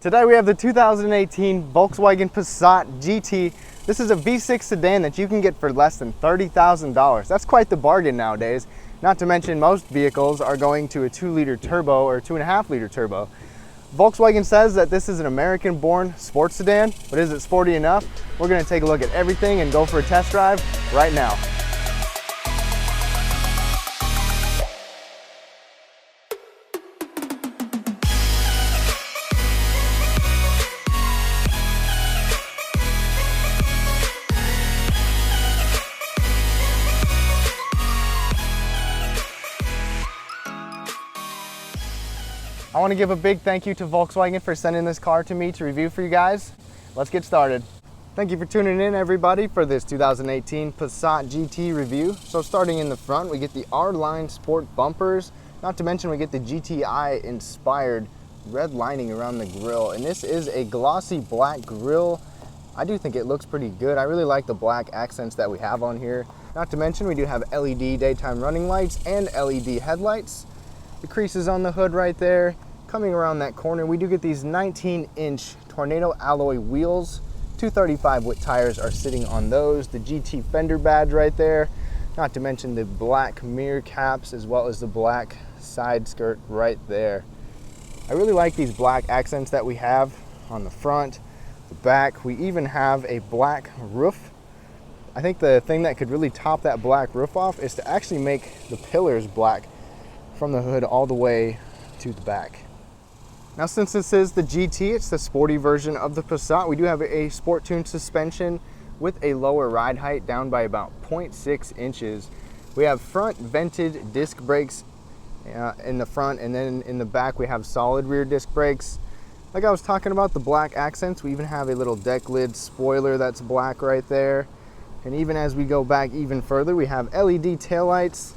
Today we have the 2018 Volkswagen Passat GT. This is a V6 sedan that you can get for less than $30,000. That's quite the bargain nowadays. Not to mention most vehicles are going to a 2-liter turbo or 2.5-liter turbo. Volkswagen says that this is an American-born sports sedan, but is it sporty enough? We're going to take a look at everything and go for a test drive right now. I want to give a big thank you to Volkswagen for sending this car to me to review for you guys. Let's get started. Thank you for tuning in, everybody, for this 2018 Passat GT review. So starting in the front, we get the R-Line Sport bumpers. Not to mention we get the GTI inspired red lining around the grille. And this is a glossy black grille. I do think it looks pretty good. I really like the black accents that we have on here. Not to mention we do have LED daytime running lights and LED headlights. The creases on the hood right there. Coming around that corner, we do get these 19-inch Tornado alloy wheels. 235 width tires are sitting on those. The GT fender badge right there. Not to mention the black mirror caps as well as the black side skirt right there. I really like these black accents that we have on the front, the back. We even have a black roof. I think the thing that could really top that black roof off is to actually make the pillars black from the hood all the way to the back. Now, since this is the GT, it's the sporty version of the Passat, we do have a sport tuned suspension with a lower ride height down by about 0.6 inches. We have front vented disc brakes in the front, and then in the back we have solid rear disc brakes. Like I was talking about, the black accents, we even have a little deck lid spoiler that's black right there. And even as we go back even further, we have LED taillights,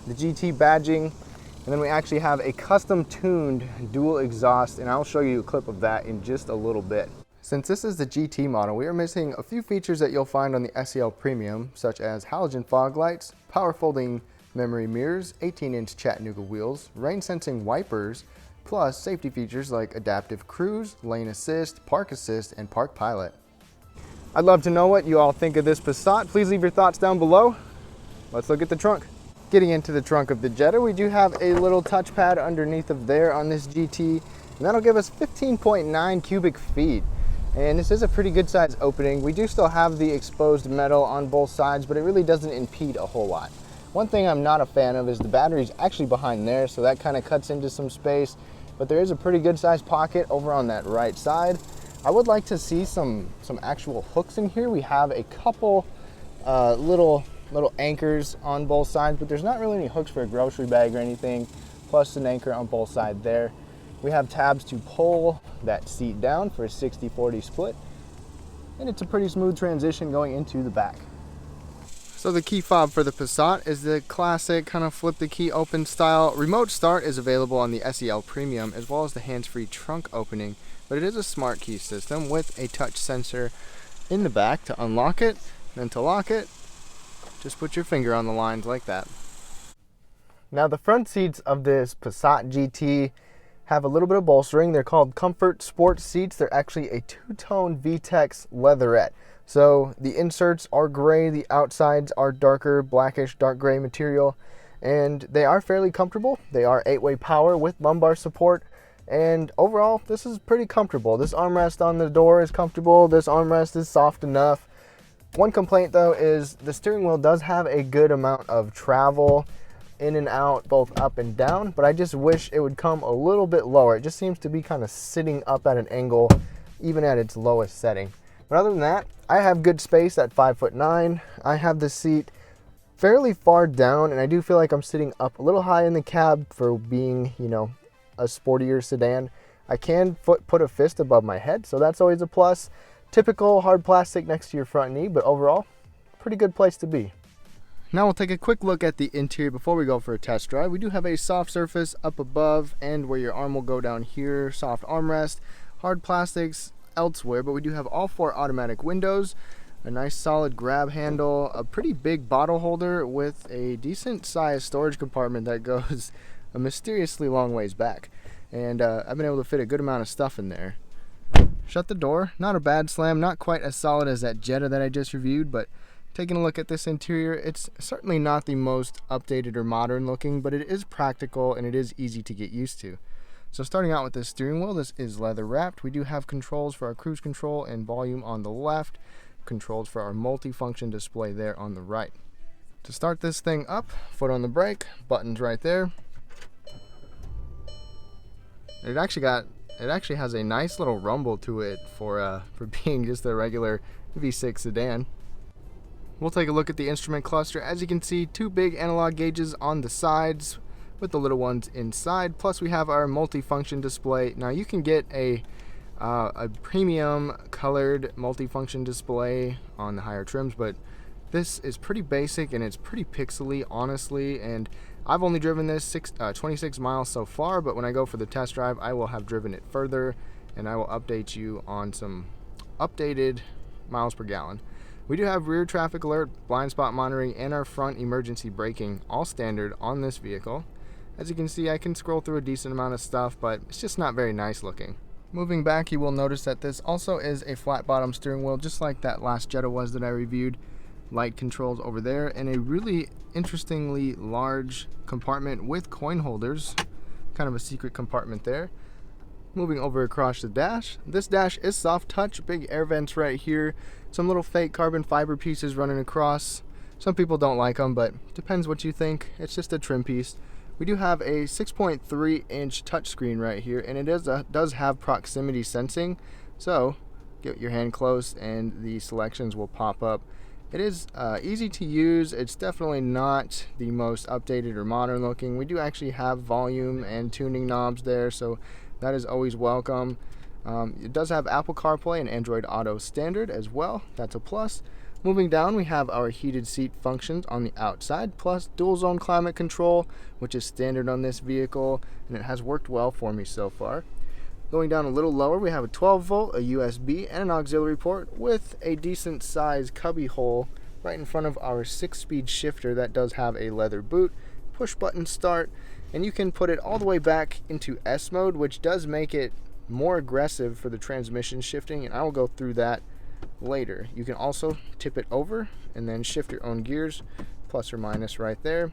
the GT badging, and then we actually have a custom tuned dual exhaust, and I'll show you a clip of that in just a little bit. Since this is the GT model, we are missing a few features that you'll find on the SEL Premium, such as halogen fog lights, power folding memory mirrors, 18-inch Chattanooga wheels, rain sensing wipers, plus safety features like adaptive cruise, lane assist, and park pilot. I'd love to know what you all think of this Passat. Please leave your thoughts down below. Let's look at the trunk. Getting into the trunk of the Jetta, we do have a little touchpad underneath of there on this GT, and that'll give us 15.9 cubic feet. And this is a pretty good size opening. We do still have the exposed metal on both sides, but it really doesn't impede a whole lot. One thing I'm not a fan of is the battery's actually behind there, so that kind of cuts into some space, but there is a pretty good size pocket over on that right side. I would like to see some actual hooks in here. We have a couple little anchors on both sides, but there's not really any hooks for a grocery bag or anything, plus an anchor on both sides there. We have tabs to pull that seat down for a 60-40 split, and it's a pretty smooth transition going into the back. So the key fob for the Passat is the classic kind of flip the key open style. Remote start is available on the SEL Premium, as well as the hands-free trunk opening, but it is a smart key system with a touch sensor in the back to unlock it, and then to lock it, just put your finger on the lines like that. Now, the front seats of this Passat GT have a little bit of bolstering. They're called Comfort Sport seats. They're actually a two-tone VTEX leatherette. So the inserts are gray, the outsides are darker, blackish, dark gray material, and they are fairly comfortable. They are 8-way power with lumbar support, and overall, this is pretty comfortable. This armrest on the door is comfortable. This armrest is soft enough. One complaint though is the steering wheel does have a good amount of travel in and out, both up and down, but I just wish it would come a little bit lower. It just seems to be kind of sitting up at an angle, even at its lowest setting. But other than that, I have good space at 5'9". I have the seat fairly far down, and I do feel like I'm sitting up a little high in the cab for being, you know, a sportier sedan. I can put a fist above my head, so that's always a plus. Typical hard plastic next to your front knee, but overall, pretty good place to be. Now we'll take a quick look at the interior before we go for a test drive. We do have a soft surface up above and where your arm will go down here, soft armrest, hard plastics elsewhere, but we do have all 4 automatic windows, a nice solid grab handle, a pretty big bottle holder with a decent sized storage compartment that goes a mysteriously long ways back. and I've been able to fit a good amount of stuff in there. Shut the door, not a bad slam, not quite as solid as that Jetta that I just reviewed, but taking a look at this interior, it's certainly not the most updated or modern looking, but it is practical and it is easy to get used to. So starting out with this steering wheel, this is leather wrapped. We do have controls for our cruise control and volume on the left, controls for our multi-function display there on the right. To start this thing up, foot on the brake, buttons right there. It actually has a nice little rumble to it for being just a regular V6 sedan. We'll take a look at the instrument cluster. As you can see, two big analog gauges on the sides with the little ones inside. Plus we have our multi-function display. Now you can get a premium colored multi-function display on the higher trims, but this is pretty basic and it's pretty pixely, honestly, and I've only driven this 26 miles so far, but when I go for the test drive, I will have driven it further, and I will update you on some updated miles per gallon. We do have rear traffic alert, blind spot monitoring, and our front emergency braking, all standard on this vehicle. As you can see, I can scroll through a decent amount of stuff, but it's just not very nice looking. Moving back, you will notice that this also is a flat bottom steering wheel, just like that last Jetta was that I reviewed. Light controls over there, and a really interestingly large compartment with coin holders, kind of a secret compartment there. Moving over across the dash, this dash is soft touch, big air vents right here, some little fake carbon fiber pieces running across. Some people don't like them, but depends what you think. It's just a trim piece. We do have a 6.3 inch touchscreen right here, and it does have proximity sensing, so get your hand close and the selections will pop up. It is easy to use. It's definitely not the most updated or modern looking. We do actually have volume and tuning knobs there, so that is always welcome. It does have Apple CarPlay and Android Auto standard as well. That's a plus. Moving down, we have our heated seat functions on the outside, plus dual zone climate control, which is standard on this vehicle, and it has worked well for me so far. Going down a little lower, we have a 12 volt, a USB, and an auxiliary port with a decent size cubby hole right in front of our 6-speed shifter that does have a leather boot, push button start, and you can put it all the way back into S mode, which does make it more aggressive for the transmission shifting, and I will go through that later. You can also tip it over and then shift your own gears, plus or minus right there.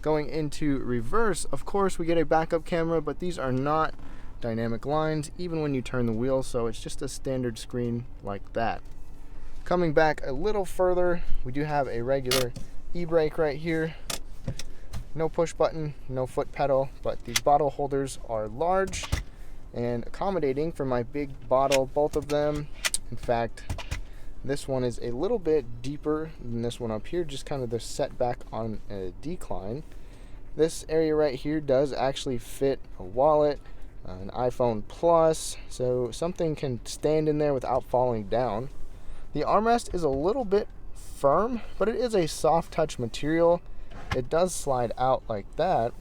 Going into reverse, of course, we get a backup camera, but these are not dynamic lines even when you turn the wheel, so it's just a standard screen like that. Coming back a little further, we do have a regular e-brake right here. No push button, no foot pedal, but these bottle holders are large and accommodating for my big bottle, both of them. In fact, this one is a little bit deeper than this one up here, just kind of the setback on a decline. This area right here does actually fit a wallet, an iPhone Plus, so something can stand in there without falling down. The armrest is a little bit firm, but it is a soft touch material. It does slide out like that,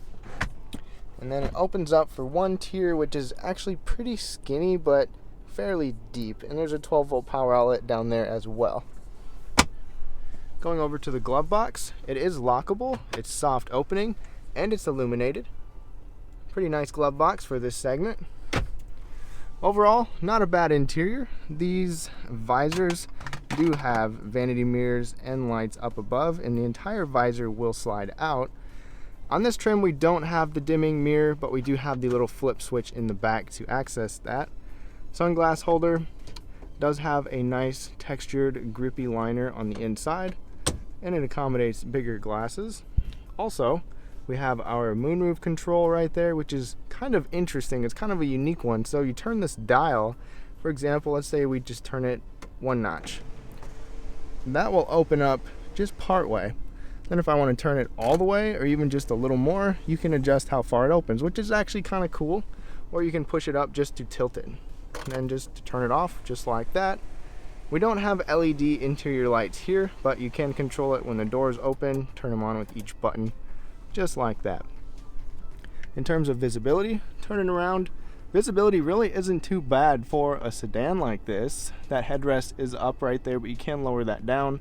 and then it opens up for one tier, which is actually pretty skinny but fairly deep, and there's a 12 volt power outlet down there as well. Going over to the glove box, it is lockable, it's soft opening, and it's illuminated. Pretty nice glove box for this segment. Overall, not a bad interior. These visors do have vanity mirrors and lights up above, and the entire visor will slide out. On this trim, we don't have the dimming mirror, but we do have the little flip switch in the back to access that. Sunglass holder does have a nice textured grippy liner on the inside, and it accommodates bigger glasses. Also, we have our moonroof control right there, which is kind of interesting. It's kind of a unique one. So you turn this dial, for example, let's say we just turn it one notch. That will open up just part way. Then if I want to turn it all the way or even just a little more, you can adjust how far it opens, which is actually kind of cool. Or you can push it up just to tilt it. And then just to turn it off, just like that. We don't have LED interior lights here, but you can control it when the doors open, turn them on with each button, just like that. In terms of visibility, turning around, visibility really isn't too bad for a sedan like this. That headrest is up right there, but you can lower that down.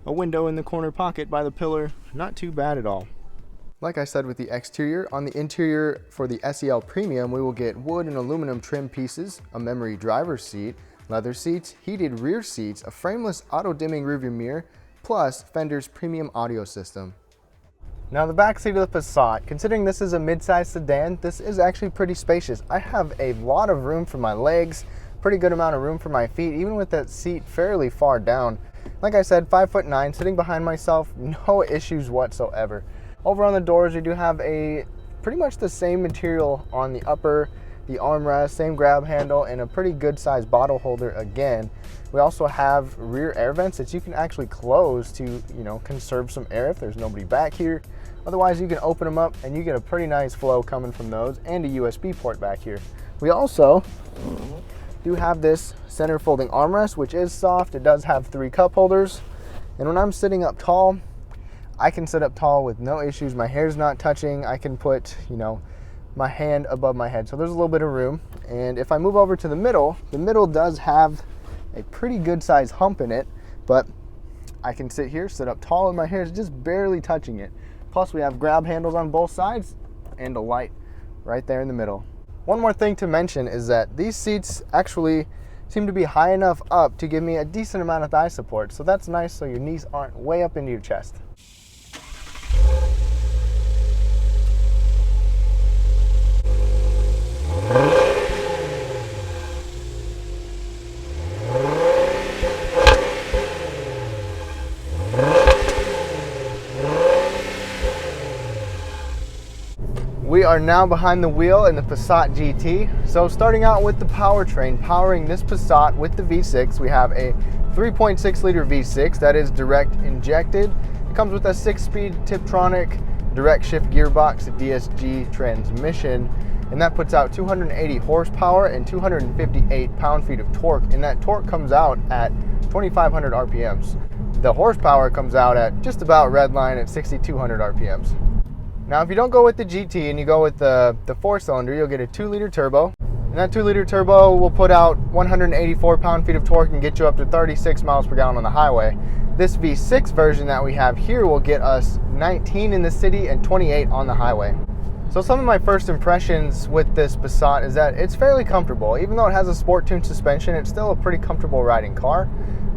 A window in the corner pocket by the pillar, not too bad at all. Like I said with the exterior, on the interior for the SEL Premium, we will get wood and aluminum trim pieces, a memory driver's seat, leather seats, heated rear seats, a frameless auto-dimming rearview mirror, plus Fender's premium audio system. Now the back seat of the Passat, considering this is a midsize sedan, this is actually pretty spacious. I have a lot of room for my legs, pretty good amount of room for my feet, even with that seat fairly far down. Like I said, 5'9", sitting behind myself, no issues whatsoever. Over on the doors, we do have pretty much the same material on the upper, the armrest, same grab handle, and a pretty good sized bottle holder again. We also have rear air vents that you can actually close to, conserve some air if there's nobody back here. Otherwise, you can open them up and you get a pretty nice flow coming from those, and a USB port back here. We also do have this center folding armrest, which is soft. It does have 3 cup holders. And when I'm sitting up tall, I can sit up tall with no issues. My hair's not touching. I can put, my hand above my head. So there's a little bit of room. And if I move over to the middle does have a pretty good size hump in it, but I can sit here, sit up tall, and my hair is just barely touching it. Plus we have grab handles on both sides and a light right there in the middle. One more thing to mention is that these seats actually seem to be high enough up to give me a decent amount of thigh support. So that's nice, so your knees aren't way up into your chest. We are now behind the wheel in the Passat GT. So starting out with the powertrain, powering this Passat with the V6, we have a 3.6 liter V6 that is direct injected. It comes with a 6-speed Tiptronic direct shift gearbox DSG transmission, and that puts out 280 horsepower and 258 pound-feet of torque, and that torque comes out at 2,500 RPMs. The horsepower comes out at just about redline at 6,200 RPMs. Now, if you don't go with the GT and you go with the 4-cylinder, you'll get a 2-liter turbo. And that 2-liter turbo will put out 184 pound-feet of torque and get you up to 36 miles per gallon on the highway. This V6 version that we have here will get us 19 in the city and 28 on the highway. So some of my first impressions with this Passat is that it's fairly comfortable. Even though it has a sport tuned suspension, it's still a pretty comfortable riding car.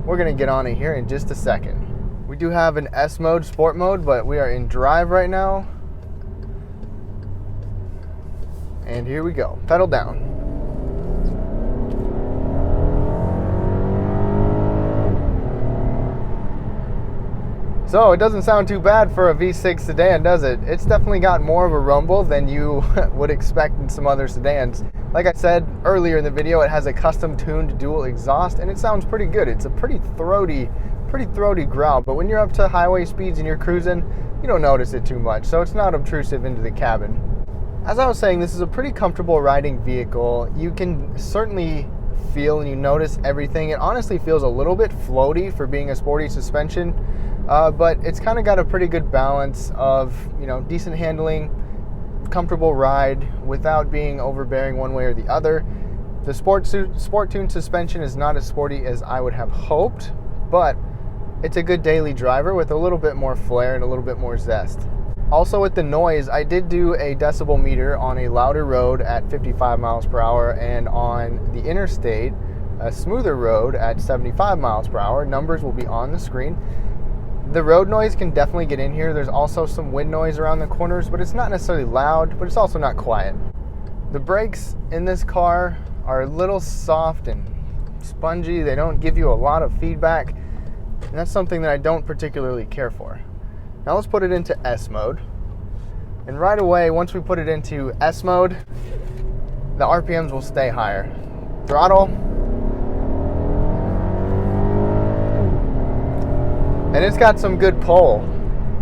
We're gonna get on it here in just a second. We do have an S mode, sport mode, but we are in drive right now. And here we go, pedal down. So it doesn't sound too bad for a V6 sedan, does it? It's definitely got more of a rumble than you would expect in some other sedans. Like I said earlier in the video, it has a custom tuned dual exhaust and it sounds pretty good. It's a pretty throaty growl, but when you're up to highway speeds and you're cruising, you don't notice it too much, so it's not obtrusive into the cabin. As I was saying, this is a pretty comfortable riding vehicle. You can certainly feel and you notice everything. It honestly feels a little bit floaty for being a sporty suspension, but it's kind of got a pretty good balance of, decent handling, comfortable ride without being overbearing one way or the other. The sport-tuned suspension is not as sporty as I would have hoped, but it's a good daily driver with a little bit more flair and a little bit more zest. Also with the noise, I did do a decibel meter on a louder road at 55 miles per hour and on the interstate, a smoother road at 75 miles per hour. Numbers will be on the screen. The road noise can definitely get in here. There's also some wind noise around the corners, but it's not necessarily loud, but it's also not quiet. The brakes in this car are a little soft and spongy. They don't give you a lot of feedback, and that's something that I don't particularly care for. Now let's put it into S mode. And right away, once we put it into S mode, the RPMs will stay higher. Throttle. And it's got some good pull.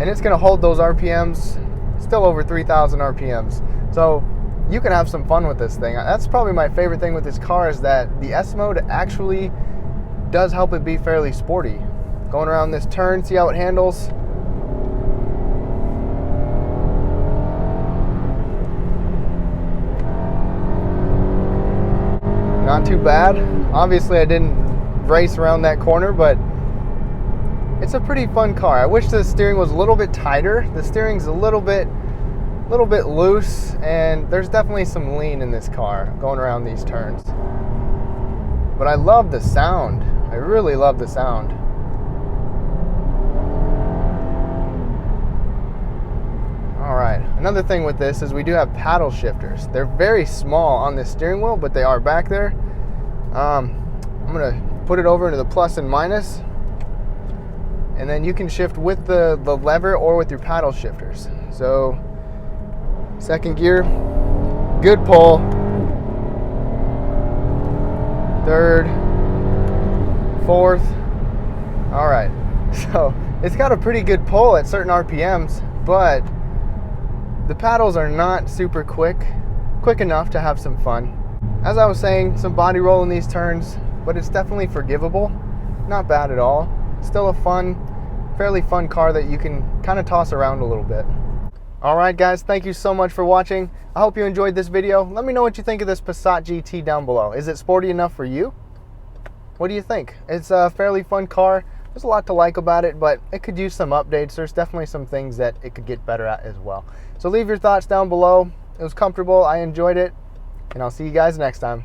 And it's gonna hold those RPMs still over 3,000 RPMs. So you can have some fun with this thing. That's probably my favorite thing with this car, is that the S mode actually does help it be fairly sporty. Going around this turn, see how it handles? Not too bad. Obviously I didn't race around that corner, but it's a pretty fun car. I wish the steering was a little bit tighter. The steering's a little bit little bit loose, and there's definitely some lean in this car going around these turns. But I love the sound. I really love the sound. All right, another thing with this is we do have paddle shifters. They're very small on the steering wheel, but they are back there. I'm gonna put it over into the plus and minus, and then you can shift with the lever or with your paddle shifters. So second gear, good pull. Third, fourth. All right, so it's got a pretty good pull at certain RPMs, but the paddles are not super quick enough to have some fun. As I was saying, some body roll in these turns, but it's definitely forgivable. Not bad at all. Still a fairly fun car that you can kind of toss around a little bit. All right, guys, thank you so much for watching. I hope you enjoyed this video. Let me know what you think of this Passat GT down below. Is it sporty enough for you? What do you think? It's a fairly fun car. There's a lot to like about it, but it could use some updates. There's definitely some things that it could get better at as well. So leave your thoughts down below. It was comfortable. I enjoyed it, and I'll see you guys next time.